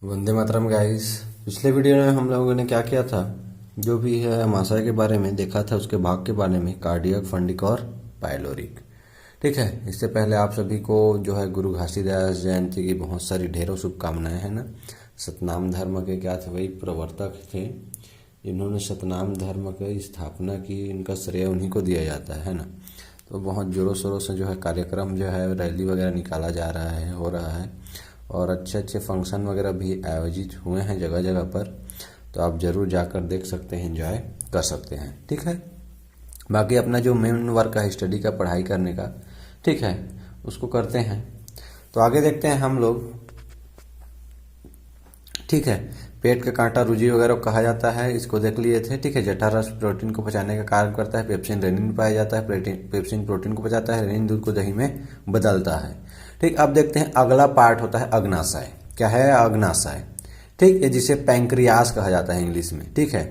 Vande Mataram guys. पिछले video में हम लोगों ने क्या किया था, जो भी है अमाशय के बारे में देखा था, उसके भाग के बारे में, कार्डियक, फंडिक और पाइलोरिक। ठीक है। इससे पहले आप सभी को जो है गुरु घासीदास जयंती की बहुत सारी ढेरों शुभकामनाएं है ना। सतनाम धर्म के क्या थे, वही प्रवर्तक थे। इन्होंने सतनाम धर्म की स्थापना की, इनका श्रेय उन्हीं को दिया जाता है ना। तो बहुत जोरों शोरों से जो है कार्यक्रम जो है रैली वगैरह निकाला जा रहा है, हो रहा है, और अच्छे अच्छे फंक्शन वगैरह भी आयोजित हुए हैं जगह जगह पर। तो आप जरूर जाकर देख सकते हैं, एंजॉय कर सकते हैं। ठीक है। बाकी अपना जो मेन वर्क है स्टडी का, पढ़ाई करने का, ठीक है, उसको करते हैं। तो आगे देखते हैं हम लोग। ठीक है। पेट का कांटा रुझी वगैरह कहा जाता है, इसको देख लिए थे। ठीक है। जठरारस प्रोटीन को पचाने का कार्य करता है। पेप्सिन रेनिन में पाया जाता है। पेप्सिन प्रोटीन को पचाता है। रेनिन दूध को दही में बदलता है। ठीक। अब देखते हैं अगला पार्ट होता है अग्नाशय। क्या है अग्नाशय? ठीक है, जिसे पैंक्रियास कहा जाता है इंग्लिश में। ठीक है।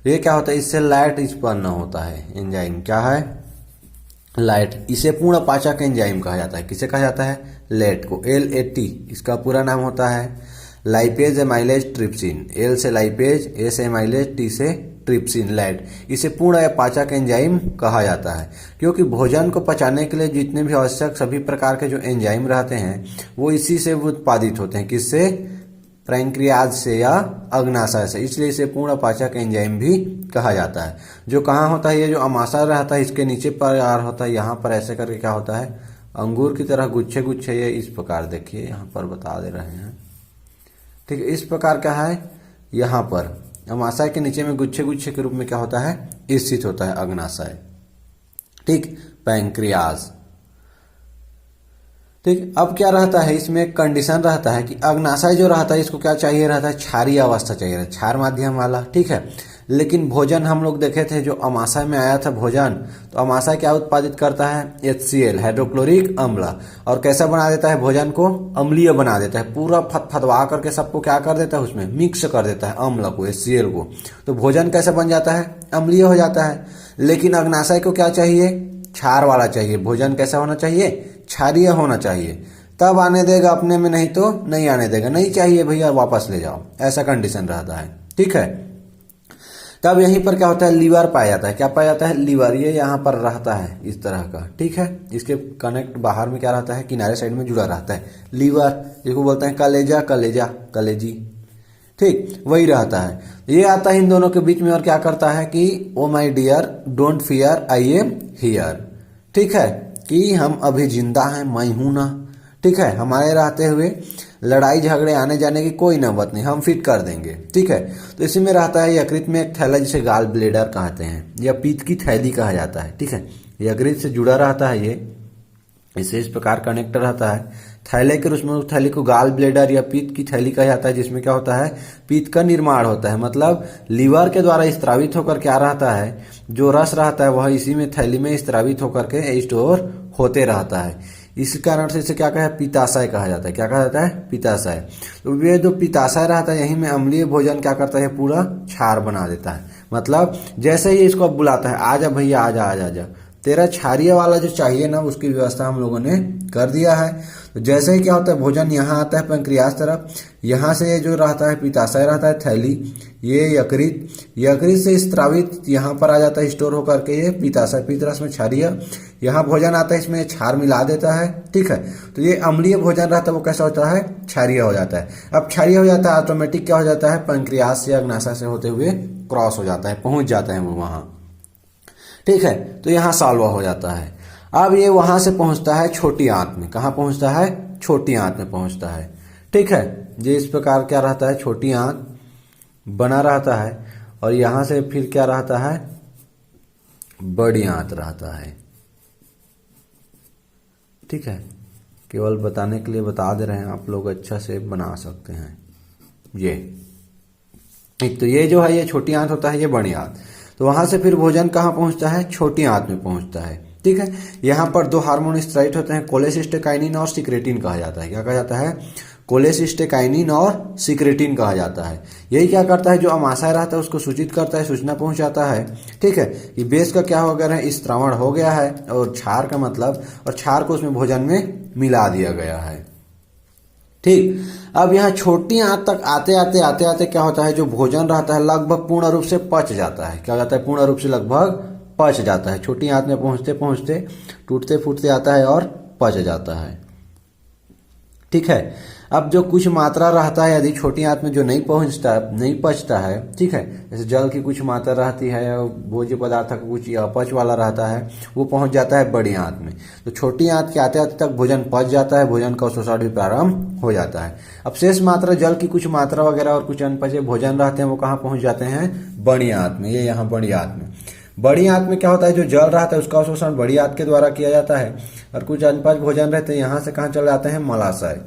तो ये क्या होता है, इससे लैट उत्पन्न होता है एंजाइम। क्या है? लाइट। इसे पूर्ण पाचक एंजाइम कहा जाता है। किसे कहा जाता है? लेट को। LAT इसका पूरा नाम होता है लाइपेज एमाइलेज ट्रिप्सिन। L से लाइपेज, A से एमाइलेज, T से ट्रिप्सिन, लैट। इसे पूर्ण पाचक एंजाइम कहा जाता है, क्योंकि भोजन को पचाने के लिए जितने भी आवश्यक सभी प्रकार के जो एंजाइम रहते हैं वो इसी से उत्पादित होते हैं। किससे? पैंक्रियाज से या अग्नाशय से। इसलिए इसे पूर्ण पाचक एंजाइम भी कहा जाता है। जो कहाँ होता है, ये जो अमाशय रहता है इसके नीचे पर यार होता है, यहाँ पर ऐसे करके क्या होता है, अंगूर की तरह गुच्छे गुच्छे, ये इस प्रकार देखिए यहाँ पर बता दे रहे हैं। ठीक है। इस प्रकार क्या है, यहाँ पर अमाशय के नीचे में गुच्छे गुच्छे के रूप में क्या होता है, स्थित होता है अग्नाशय। ठीक। पैंक्रियाज। ठीक। अब क्या रहता है, इसमें एक कंडीशन रहता है कि अग्नाशय जो रहता है इसको क्या चाहिए रहता है, क्षारीय अवस्था चाहिए रहता है, क्षार माध्यम वाला। ठीक है। लेकिन भोजन हम लोग देखे थे, जो अमाशय में आया था भोजन, तो अमाशय क्या उत्पादित करता है, HCl, हाइड्रोक्लोरिक अम्ल। और कैसा बना देता है भोजन को, अम्लीय बना देता है। पूरा फदफदवा करके सबको क्या कर देता है, उसमें मिक्स कर देता है अम्ल को, HCl को। तो भोजन कैसा बन जाता है, अम्लीय हो जाता है। लेकिन अग्नाशय को क्या चाहिए, क्षार वाला चाहिए। भोजन कैसा होना चाहिए, क्षारीय होना चाहिए, तब आने देगा अपने में, नहीं तो नहीं आने देगा। नहीं चाहिए भैया वापस ले जाओ, ऐसा कंडीशन रहता है। ठीक है। तब यहीं पर क्या होता है, लीवर पाया जाता है। क्या पाया जाता है, लीवर। ये यहाँ पर रहता है इस तरह का। ठीक है। इसके कनेक्ट बाहर में क्या रहता है, किनारे साइड में जुड़ा रहता है लीवर, जिसको बोलते हैं कलेजा, कलेजा, कलेजी। ठीक, वही रहता है। ये आता है इन दोनों के बीच में, और क्या करता है कि oh my dear don't fear I am here. ठीक है, कि हम अभी जिंदा हैं, मैं हूं ना। ठीक है। हमारे रहते हुए लड़ाई झगड़े आने जाने की कोई नौबत नहीं, हम फिट कर देंगे। ठीक है। तो इसी में रहता है यकृत में एक थैला, जिसे गाल ब्लेडर कहते हैं, या पीत की थैली कहा जाता है। ठीक है। यकृत से जुड़ा रहता है ये, इसे इस प्रकार कनेक्ट रहता है थैले के रूप में। उस थैली को गाल ब्लेडर या पीत की थैली कहा जाता है, जिसमें क्या होता है, पीत का निर्माण होता है। मतलब लीवर के द्वारा स्त्रावित होकर क्या रहता है, जो रस रहता है वह इसी में थैली में स्त्रावित होकर के स्टोर होते रहता है। इस कारण से इसे क्या कहा है, पित्ताशय कहा जाता है। क्या कहा जाता है, पित्ताशय। तो ये जो पित्ताशय रहता है, यही में अम्लीय भोजन क्या करता है, पूरा क्षार बना देता है। मतलब जैसे ही इसको बुलाता है, आजा भैया आजा आजा आजा, तेरा क्षारीय वाला जो चाहिए ना, उसकी व्यवस्था हम लोगों ने कर दिया है। तो जैसे ही क्या होता है, भोजन यहाँ आता है पैंक्रियास तरफ, यहाँ से ये जो रहता है पित्ताशय रहता है थैली, ये यकृत, यकृत से स्त्रावित यहाँ पर आ जाता है स्टोर होकर के ये पित्ताशय, पित्तरस में क्षारीय। यहाँ भोजन आता है, इसमें क्षार मिला देता है। ठीक है। तो ये अम्लीय भोजन रहता है, वो कैसा होता है, क्षारीय हो जाता है। अब क्षारीय हो जाता है, ऑटोमेटिक क्या हो जाता है, पैंक्रियास से अग्नाशय से होते हुए क्रॉस हो जाता है, पहुंच जाता है वो वहाँ। ठीक है। तो यहाँ सॉल्व हो जाता है। अब ये वहां से पहुंचता है छोटी आंत में। कहाँ पहुंचता है, छोटी आंत में पहुंचता है। ठीक है। ये इस प्रकार क्या रहता है, छोटी आंत बना रहता है, और यहां से फिर क्या रहता है, बड़ी आंत रहता है। ठीक है। केवल बताने के लिए बता दे रहे हैं, आप लोग अच्छा से बना सकते हैं। ये एक तो ये जो है, ये छोटी आंत होता है, ये बड़ी आंत। तो वहां से फिर भोजन कहाँ पहुंचता है, छोटी आंत में पहुंचता है। ठीक है। यहाँ पर दो हार्मोन स्त्रावित होते हैं, कोलेसिस्टेकाइनिन और सिक्रेटिन कहा जाता है। क्या कहा जाता है, कोलेसिस्टेकाइनिन और सिक्रेटिन कहा जाता है। यही क्या करता है, जो अमाशय रहता है उसको सूचित करता है, सूचना पहुंचाता है। ठीक है। कि बेस का क्या हो गया है, स्त्रावण हो गया है, और क्षार का मतलब, और क्षार को उसमें भोजन में मिला दिया गया है। ठीक। अब यहाँ छोटी आंत तक आते आते क्या होता है, जो भोजन रहता है लगभग पूर्ण रूप से पच जाता है। क्या होता है, पूर्ण रूप से लगभग पच जाता है। छोटी आंत में पहुंचते पहुंचते टूटते फूटते आता है और पच जाता है। ठीक है, अब जो कुछ मात्रा रहता है यदि छोटी आंत में जो नहीं पचता है, ठीक है, जैसे जल की कुछ मात्रा रहती है, भोज्य पदार्थ का कुछ अपच वाला रहता है, वो पहुंच जाता है बड़ी आंत में। तो छोटी आंत के आते आते तक भोजन पच जाता है, भोजन का शोषण भी प्रारंभ हो जाता है। अब शेष मात्रा जल की कुछ मात्रा वगैरह और कुछ अनपचे भोजन रहते हैं, वो कहाँ पहुंच जाते हैं, बड़ी आंत में। ये यहाँ बड़ी आंत में, बड़ी आंत में क्या होता है, जो जल रहता है उसका शोषण बड़ी आंत के द्वारा किया जाता है, और कुछ अनपच भोजन रहते हैं यहाँ से कहाँ चले जाते हैं, मलाशय।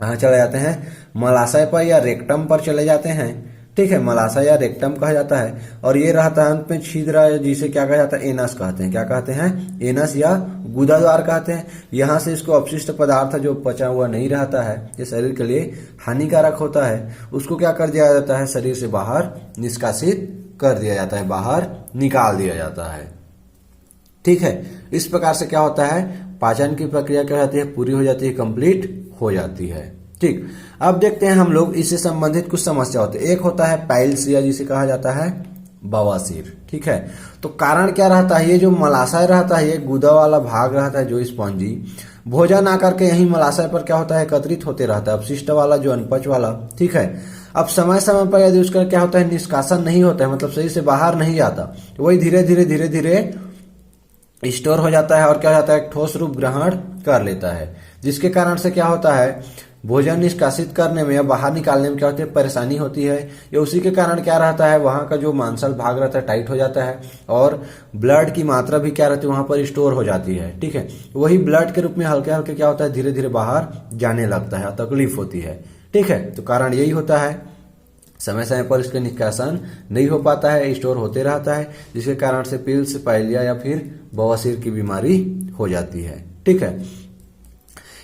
कहाँ चले जाते हैं, मलाशय पर या रेक्टम पर चले जाते हैं। ठीक है, मलाशय या रेक्टम कहा जाता है। और ये रहता है अंत में छिद्र, जिसे क्या कहा जाता है, एनस कहते हैं। क्या कहते हैं, एनस या गुदाद्वार कहते हैं। यहाँ से इसको अपशिष्ट पदार्थ जो पचा हुआ नहीं रहता है, ये शरीर के लिए हानिकारक होता है, उसको क्या कर दिया जाता है, शरीर से बाहर निष्कासित कर दिया जाता है, बाहर निकाल दिया जाता है। ठीक है, इस प्रकार से क्या होता है, पाचन की प्रक्रिया क्या होती है, पूरी हो जाती है, कंप्लीट हो जाती है। ठीक, अब देखते हैं हम लोग इससे संबंधित कुछ समस्या होती है। एक होता है पाइल्स या जिसे कहा जाता है बवासीर। ठीक है, तो कारण क्या रहता है, ये जो मलाशय रहता है, ये गुदा वाला भाग रहता है, जो स्पॉन्जी भोजन आकर के यही मलाशय पर क्या होता है, एकत्रित होते रहता है, अपशिष्ट वाला जो अनपच वाला। ठीक है, अब समय समय पर यदि उसका क्या होता है, निष्कासन नहीं होता है, मतलब सही से बाहर नहीं जाता, तो वही धीरे धीरे स्टोर हो जाता है और क्या हो जाता है, एक ठोस रूप ग्रहण कर लेता है, जिसके कारण से क्या होता है, भोजन निष्कासित करने में या बाहर निकालने में क्या होती है, परेशानी होती है। या उसी के कारण क्या रहता है, वहां का जो मांसल भाग रहता है टाइट हो जाता है, और ब्लड की मात्रा भी क्या रहती है, वहां पर स्टोर हो जाती है। ठीक है, वही ब्लड के रूप में हल्के हल्के क्या होता है, धीरे धीरे बाहर जाने लगता है, तकलीफ होती है। ठीक है, तो कारण यही होता है, समय समय पर इसका निष्कासन नहीं हो पाता है, स्टोर होते रहता है, जिसके कारण से पिल्स, पाइलिया या फिर बवासीर की बीमारी हो जाती है। ठीक है,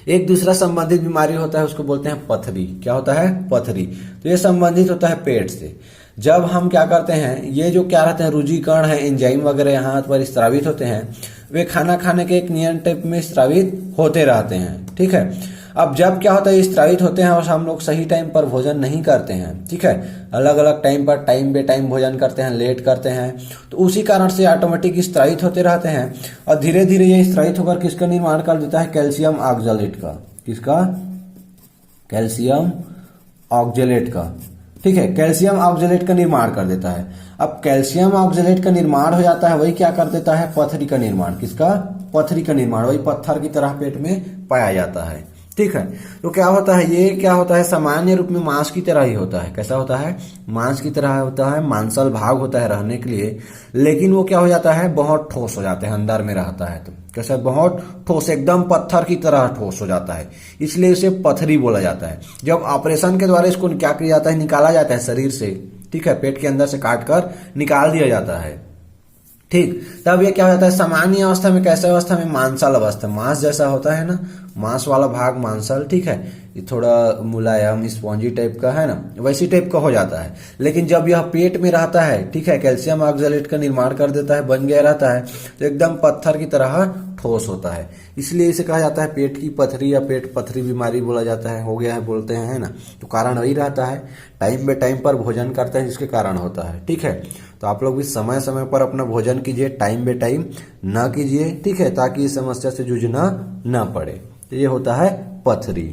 एक दूसरा संबंधित बीमारी होता है, उसको बोलते हैं पथरी। क्या होता है, पथरी। तो ये संबंधित होता है पेट से। जब हम क्या करते हैं, ये जो क्या रहते हैं, रुजिकण है, एंजाइम वगैरह यहाँ पर स्रावित होते हैं, वे खाना खाने के एक नियम टाइप में स्रावित होते रहते हैं। ठीक है, अब जब क्या होता है, स्रावित होते हैं और हम लोग सही टाइम पर भोजन नहीं करते हैं, ठीक है, अलग अलग टाइम पर टाइम बे टाइम भोजन करते हैं, लेट करते हैं, तो उसी कारण से ऑटोमेटिक स्रावित होते रहते हैं, और धीरे धीरे ये स्रावित होकर किसका निर्माण कर देता है, कैल्शियम ऑक्जेलेट का। किसका, कैल्शियम ऑक्जेलेट का। ठीक है, कैल्शियम ऑक्जेलेट का निर्माण कर देता है। अब कैल्शियम ऑक्जेलेट का निर्माण हो जाता है, वही क्या कर देता है, पथरी का निर्माण। किसका, पथरी का निर्माण, वही पत्थर की तरह पेट में पाया जाता है। ठीक है, तो क्या होता है, ये क्या होता है, सामान्य रूप में मांस की तरह ही होता है। कैसा होता है, मांस की तरह होता है, मांसल भाग होता है रहने के लिए, लेकिन वो क्या हो जाता है, बहुत ठोस हो जाता है, अंदर में रहता है तो कैसा, बहुत ठोस, एकदम पत्थर की तरह ठोस हो जाता है, इसलिए इसे पथरी बोला जाता है। जब ऑपरेशन के द्वारा इसको क्या किया जाता है, निकाला जाता है शरीर से, ठीक है, पेट के अंदर से काट कर निकाल दिया जाता है। ठीक, तब ये क्या हो जाता है, सामान्य अवस्था में, कैसे अवस्था में, मांसल अवस्था, मांस जैसा होता है ना, मांस वाला भाग मांसल, ठीक है, ये थोड़ा मुलायम स्पॉन्जी टाइप का है ना, वैसी टाइप का हो जाता है। लेकिन जब यह पेट में रहता है, ठीक है, कैल्शियम ऑक्जेलेट का निर्माण कर देता है, बन गया रहता है, तो एकदम पत्थर की तरह ठोस होता है, इसलिए इसे कहा जाता है पेट की पथरी या पेट पथरी बीमारी बोला जाता है, हो गया है बोलते हैं, है ना। तो कारण वही रहता है, टाइम बे टाइम पर भोजन करते हैं, जिसके कारण होता है। ठीक है, तो आप लोग भी समय समय पर अपना भोजन कीजिए, टाइम बे टाइम ना कीजिए, ठीक है, ताकि इस समस्या से जूझना ना पड़े। तो ये होता है पथरी।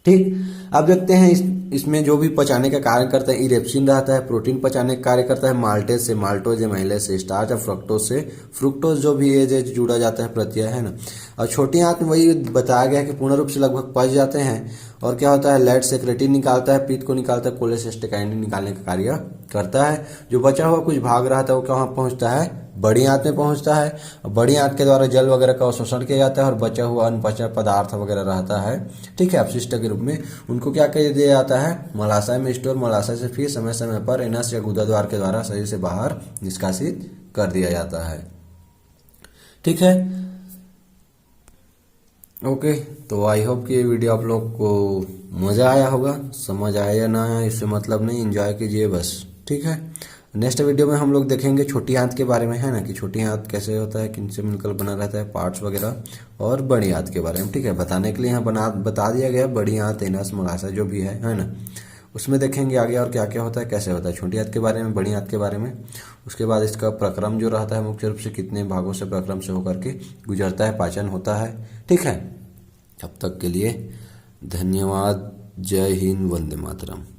ठीक, अब देखते हैं इसमें जो भी पचाने का कार्य करता है, इरेप्सिन रहता है, प्रोटीन पचाने का कार्य करता है, माल्टेज से, माल्टोज एमाइलेज से, स्टार्च और फ्रक्टोज से, फ्रुक्टोज जो भी एज जुड़ा जाता है प्रत्यय, है ना। और छोटी आंत में वही बताया गया है कि पूर्ण रूप से लगभग पच जाते हैं, और क्या होता है, लैट सेक्रेटिन निकालता है, पित्त को निकालता है, कोलेसिस्टेकाइनिन निकालने का कार्य करता है। जो बचा हुआ कुछ भाग रहता है वो कहाँ पहुंचता है, बड़ी आंत में पहुंचता है, और बड़ी आंत के द्वारा जल वगैरह का शोषण किया जाता है, और बचा हुआ अनपचा पदार्थ वगैरह रहता है, ठीक है, अपशिष्ट के रूप में, उनको क्या कह दिया जाता है, मलाशय में स्टोर, मलाशय से फिर समय समय पर एनस या गुदाद्वार के द्वारा शरीर से बाहर निष्कासित कर दिया जाता है। ठीक है, ओके, तो आई होप कि ये वीडियो आप लोग को मज़ा आया होगा। समझ आया या ना आया इससे मतलब नहीं, एंजॉय कीजिए बस। ठीक है, नेक्स्ट वीडियो में हम लोग देखेंगे छोटी आंत के बारे में, है ना, कि छोटी आंत कैसे होता है, किनसे मिलकर बना रहता है, पार्ट्स वगैरह, और बड़ी आंत के बारे में। ठीक है, बताने के लिए यहाँ बता दिया गया बड़ी आंत, एनस, मगासा जो भी है ना, उसमें देखेंगे आगे और क्या क्या होता है, कैसे होता है, छोटी आंत के बारे में, बड़ी आंत के बारे में। उसके बाद इसका प्रक्रम जो रहता है मुख्य रूप से कितने भागों से प्रक्रम से होकर के गुजरता है, पाचन होता है। ठीक है, तब तक के लिए धन्यवाद। जय हिंद, वंदे मातरम।